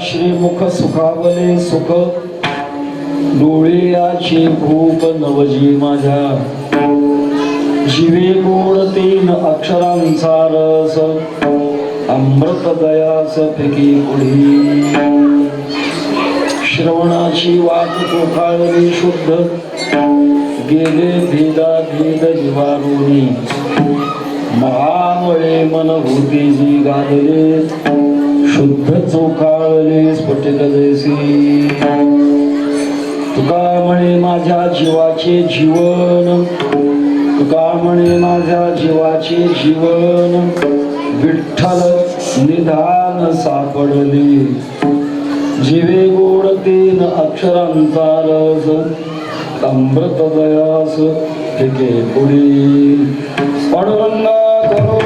श्रीमुख सुखावले सुख डोळ्याची भूप नवजी माझ्या जीवे गोड तीन अक्षरांचा रस अमृत दयास फेकी पुढी श्रवणाची वाट कोखाळली शुद्ध गेले भेदा भेद जिवारुणी महावळे मन होती जी गाजले शुद्ध चोखाळले स्फटिक जैसी तुका म्हणे माझ्या जीवाचे जीवन तुका म्हणे माझ्या जीवाचे जीवन विठ्ठल निधान सापडले जीवे गोड तीन अक्षरांचा रस अमृत दयास फेके पुढे पांडुरंगा करो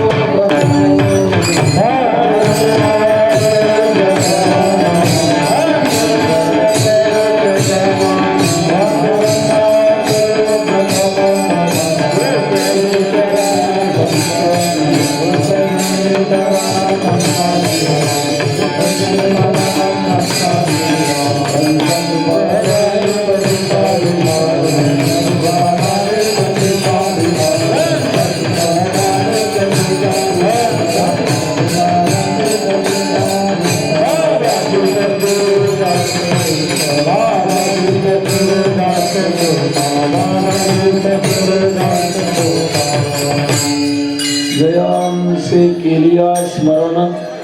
जयांसे केलिया स्मरण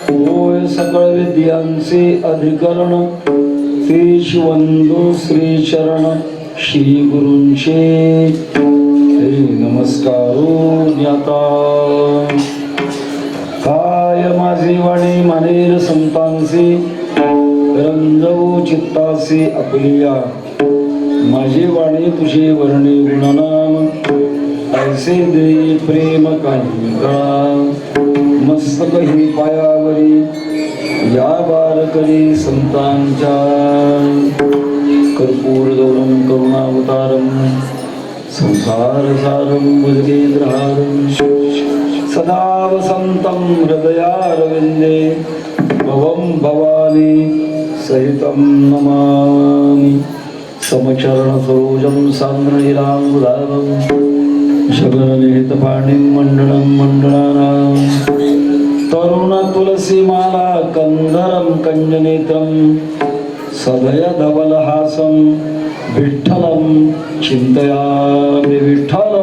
होय सकळ विद्यांचे अधिकरण तेश वंदो श्री चरण श्री गुरूंचे नमस्कारो ज्ञाता काय माझी वाणी मानेर संतांचे रंजवू चित्तासे आपलिया माझी वाणी तुझे वर्णे गुणनाम ऐसे दे प्रेम काही कळा मस्तक ही पायावरी या बारकरी संतांच्या कर्पूर गौरम करुणावतारम संसार सारम भजगेंद्रहारम सदा वसंतं हृदयारविंदे भवं भवानी सहितं नमामि समचरण सरोजं सान्द्रहिराम्बुधारम् जगन्निहितपाणिं मण्डलं मण्डलानां तरुण तुलसीमाला कंदरं कंजनेत्रं सदय धवलहासं विठ्ठलं चिन्तयामि विठ्ठल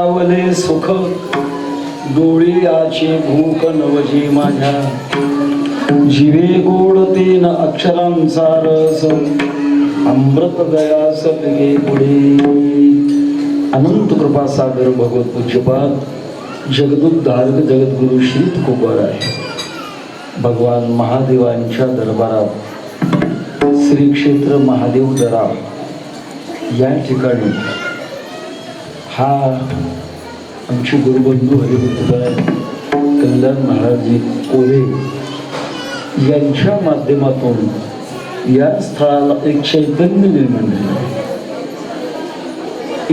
पावले सुख डोळ्याची भूक नवजी माझ्या जीवे गोड तीन अक्षरांचा रस अमृत दयास पिगे पुढे. अनंत कृपा सागर भगवत पूज्यपाद जगदुद्धारक जगद्गुरु श्री तुकोबार आहे. भगवान महादेवांच्या दरबारात श्री क्षेत्र महादेव दरा या ठिकाणी हा आमचे गुरुबंधू हरिभक्तराय कल्याण महाराजजी कोरे यांच्या माध्यमातून या स्थळाला एक चैतन्य निर्माण झाले.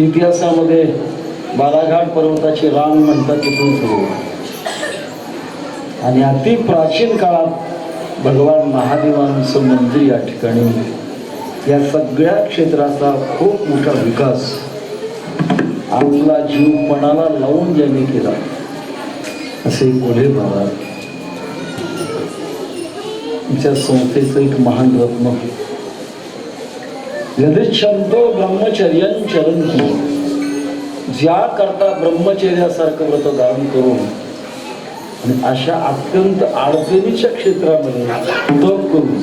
इतिहासामध्ये बालाघाट पर्वताचे रान म्हणतात तिथून सुरू आणि अति प्राचीन काळात भगवान महादेवांचं मंदिर या ठिकाणी या सगळ्या क्षेत्राचा खूप मोठा विकास आपला जीव पणाला लावून ज्यांनी केला असे कोल्हे महाराज. तुमच्या संस्थेचं एक महान रत्न यदिच्छन्तो ब्रह्मचर्यं चरन्ति, ज्या करता ब्रह्मचर्यासारखं व्रत धारण करून आणि अशा अत्यंत अडचणीच्या क्षेत्रामध्ये तप करून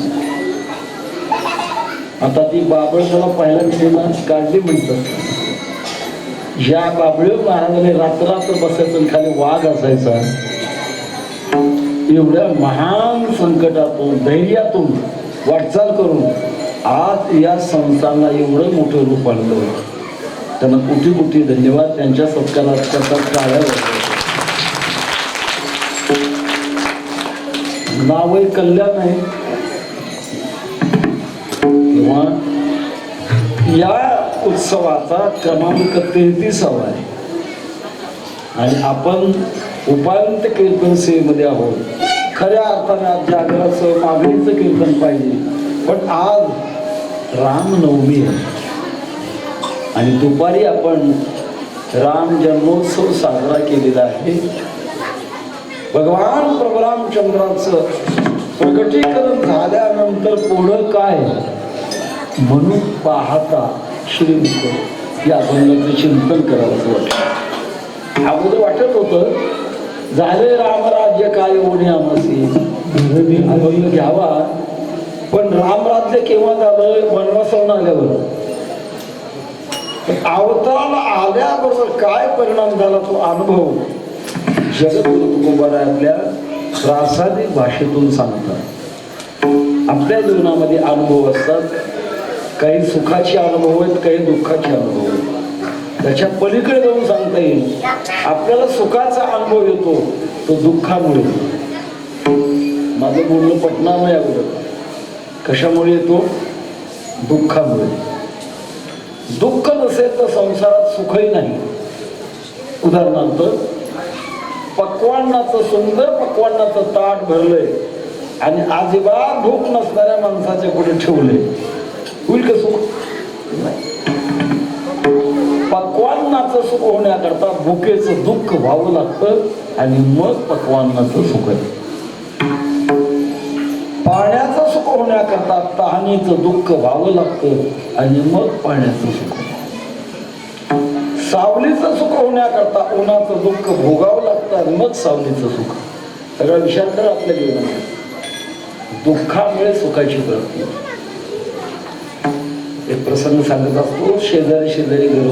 आता ती बाबळ त्याला पहिल्यांदा काढली म्हणतात. ज्या बाबळ महाराजाने रात्र बसायचं खाली वाघ असायचा एवढ्या महान संकटातून धैर्यातून वाटचाल करून आज या संस्थांना एवढं मोठं रूप आणलं. त्यांना कोटी कोटी धन्यवाद. त्यांच्या सत्कारात करतात टाळ्या नाव आहे कल्याण आहे. किंवा या उत्सवाचा क्रमांक 33 आहे आणि आपण उपांत कीर्तन सेवेमध्ये आहोत. खऱ्या अर्थाने आज जागराचं मागणीचं कीर्तन पाहिजे, पण आज रामनवमी आहे आणि दुपारी आपण राम जन्मोत्सव साजरा केलेला आहे. भगवान प्रभू रामचंद्राचं प्रकटीकरण झाल्यानंतर पुढं काय म्हणून पाहता श्रीमुख या अभंगाचं चिंतन करावं वाटतं. अगोदर वाटत होतं झाले रामराज्य काय ओढे आमसी अभंग घ्यावा, पण रामराज्य केव्हा झालं? वनवासावरून आल्यावर. अवताराला आल्याबरोबर काय परिणाम झाला तो अनुभव जगद्गुरु तुकोबाराय आपल्या प्रासादिक भाषेतून सांगतात. आपल्या जीवनामध्ये अनुभव असतात, काही सुखाचे अनुभव आहेत, काही दुःखाचे अनुभव आहेत. त्याच्या पलीकडे जाऊन सांगता येईल. आपल्याला सुखाचा अनुभव येतो तो दुःखामुळे. माझं बोलणं पटणार नाही अगोदर. कशामुळे येतो? दुःखामुळे. दुःख नसेल तर संसारात सुखही नाही. उदाहरणार्थ पक्वान्नाचं सुंदर पक्वान्नाचं ताट भरलंय आणि अजिबात भूक नसणाऱ्या माणसाच्या पुढे ठेवलंय, होईल का सुख? पक्वान्नाचं सुख होण्याकरता भुकेचं दुःख व्हावं लागतं आणि मग पक्वान्नाचं सुख आहे. पाण्याचं सुख होण्याकरता तहानीचं दुःख व्हावं लागतं आणि मग पाण्याचं सुख. सावलीचं सुख होण्याकरता उन्हाचं दुःख भोगावं लागतं आणि मग सावलीचं सुख. सगळा विचार करा आपल्या जीवनामध्ये. दुःखामुळे सुखाची प्राप्ती. एक प्रसंग सांगत असतो. शेजारी शेजारी घर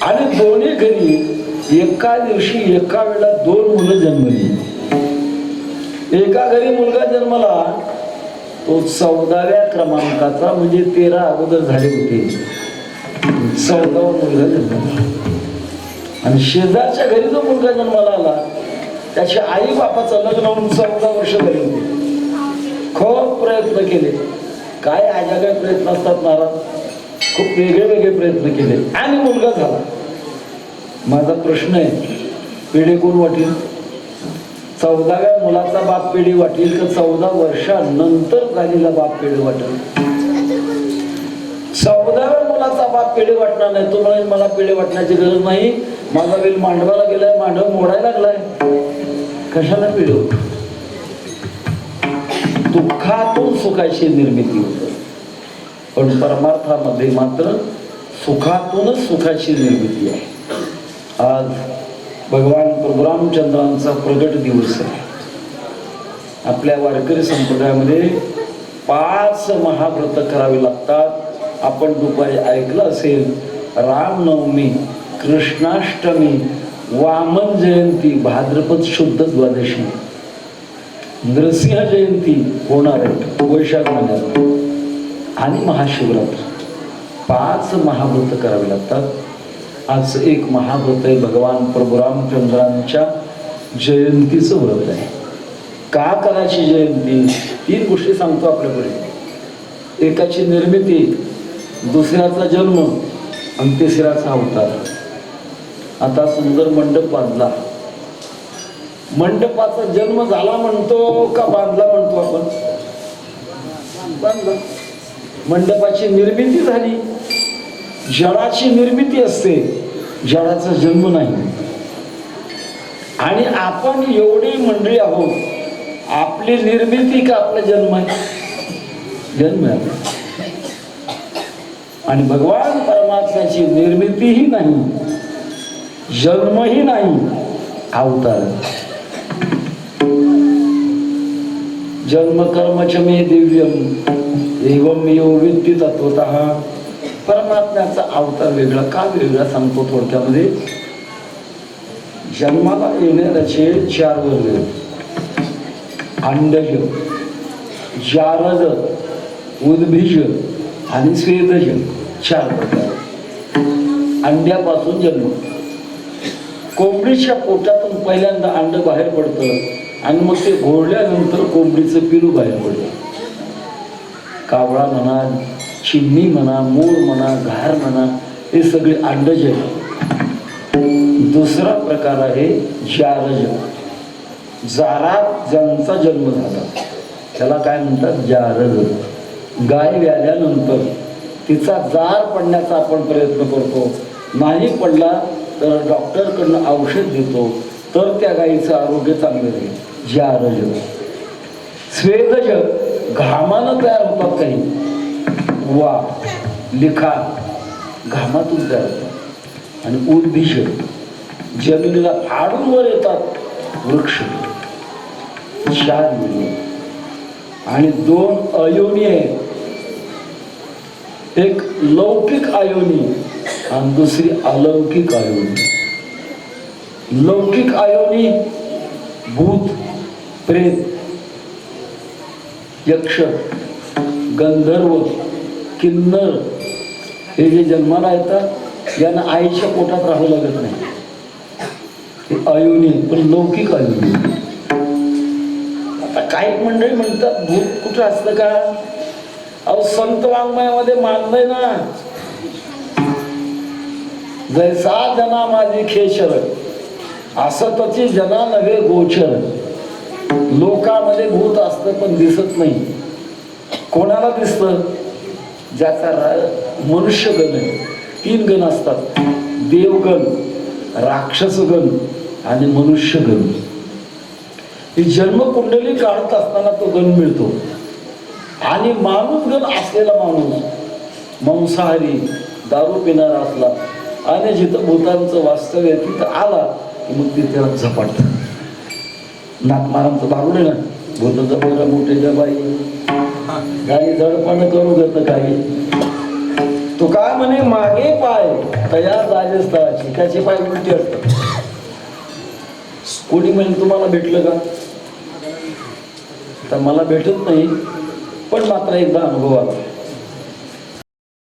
आणि दोन्ही घरी एका दिवशी एका वेळेला 2 मुलं जन्मली. एका घरी मुलगा जन्मला तो 14व्या क्रमांकाचा, म्हणजे 13 अगोदर झाले होते. 14वा मुलगा जन्मला. आणि शेजारच्या घरी जो मुलगा जन्माला आला त्याच्या आई बापाचं लग्न होऊन 14 वर्ष झाली होती. खूप प्रयत्न केले. काय आज्या काय प्रयत्न असतात महाराज, खूप वेगळे वेगळे प्रयत्न केले आणि मुलगा झाला. माझा प्रश्न आहे, पिढी कोण वाटेल? 14व्या मुलाचा बाप पिढी वाटेल का 14 वर्षानंतर झालेला बाप पिढी वाटेल? 14व्या मुलाचा बाप पिढी वाटणार नाही. तो म्हणे मला पिढी वाटण्याची गरज नाही, माझा वेल मांडवाला गेलाय, मांडव मोडायला लागलाय. कशाला पिढी होत? दुःखातून सुखाची निर्मिती होते, पण परमार्थामध्ये मात्र सुखातूनच सुखाची निर्मिती आहे. आज भगवान परशुरामचंद्रांचा प्रगट दिवस आहे. आपल्या वारकरी संप्रदायामध्ये 5 महाव्रत करावी लागतात. आपण दुपारी ऐकलं असेल, रामनवमी, कृष्णाष्टमी, वामन जयंती, भाद्रपद शुद्ध द्वादशी, नरसिंह जयंती होणार आहे वैशाख महिन्यात, आणि महाशिवरात्र. 5 महाव्रत करावे लागतात. आज एक महाव्रत आहे, भगवान परशुरामचंद्रांच्या जयंतीचं व्रत आहे. का करायची जयंती? 3 गोष्टी सांगतो आपल्याकडे. एकाची निर्मिती, दुसऱ्याचा जन्म आणि तिसऱ्याचा अवतार. आता सुंदर मंडप बांधला. मंडपाचा जन्म झाला म्हणतो का बांधला म्हणतो आपण? बांधला. मंडपाची निर्मिती झाली. जडाची निर्मिती असते, जडाचा जन्म नाही. आणि आपण एवढी मंडळी आहोत, आपली निर्मिती का आपला जन्म आहे? जन्म आहे. आणि भगवान परमात्म्याची निर्मितीही नाही, जन्मही नाही, अवतार. जन्म कर्मच मे दिव्यम एवं यो विद्यी तत्वतः. परमात्म्याचा अवतार वेगळा. का वेगळा सांगतो थोडक्यामध्ये. जन्माला येणाऱ्याचे 4 वर्ग: अंडज, जारज, उद्भिज आणि स्वेदज. 4 प्रकार. अंड्यापासून जन्म. कोंबडीच्या पोटातून पहिल्यांदा अंड बाहेर पडतं आणि मग ते घोळल्यानंतर कोंबडीचं पिलू बाहेर पडतं. कावळा म्हणा, चिमणी म्हणा, मोर म्हणा, घार म्हणा, हे सगळे अंडज आहेत. दुसरा प्रकार आहे जारज. जारात ज्यांचा जन्म झाला त्याला काय म्हणतात? जारज. गाय व्याल्यानंतर तिचा जार पडण्याचा आपण प्रयत्न करतो. नाही पडला तर डॉक्टरकडनं औषध देतो, तर त्या गायीचं आरोग्य चांगलं राहील. जारज. स्वेदज, घामानं तयार होतात काही. वा, लिखा, घामातून तयार होतात. आणि उद्भिज, जमिनीला फाडून वर येतात वृक्ष. 4 मिळून. आणि 2 अयोनी आहेत. एक लौकिक अयोनी आणि दुसरी अलौकिक अयोनी. लौकिक अयोनी भूत, प्रेत, यक्ष, गंधर्व, किन्नर हे जे जन्माला येतात यांना आईच्या पोटात राहावं लागत नाही. हे अयोनी, पण लौकिक अयोनी. आता काही मंडळी म्हणतात भूत कुठं असतं का? अहो, संत वाङ्मयामध्ये मानलंय ना, जैसा जना माझी खेचर असतची जना नव्हे गोचर. लोकांमध्ये भूत असतं पण दिसत नाही. कोणाला दिसतं? ज्याचा मनुष्यगण आहे. 3 गण असतात: देवगण, राक्षसगण आणि मनुष्यगण. ही जन्मकुंडली काढत असताना तो गण मिळतो. आणि माणूसगण असलेला माणूस मांसाहारी, दारू पिणारा असला आणि जिथं भूतांचं वास्तव्य तिथं आला की मग ते त्याला झपाटत. नागमारांचं भारूड आहे ना, भूताचं बघा मोठे बाई काही जडपण करू घेत काही. तो काय म्हणे, मागे पाय तयार राजस्थानाची, त्याचे पाय उलटे असतात. कोणी म्हणजे तुम्हाला भेटलं का? तर मला भेटत नाही, पण मात्र एकदा अनुभव आला.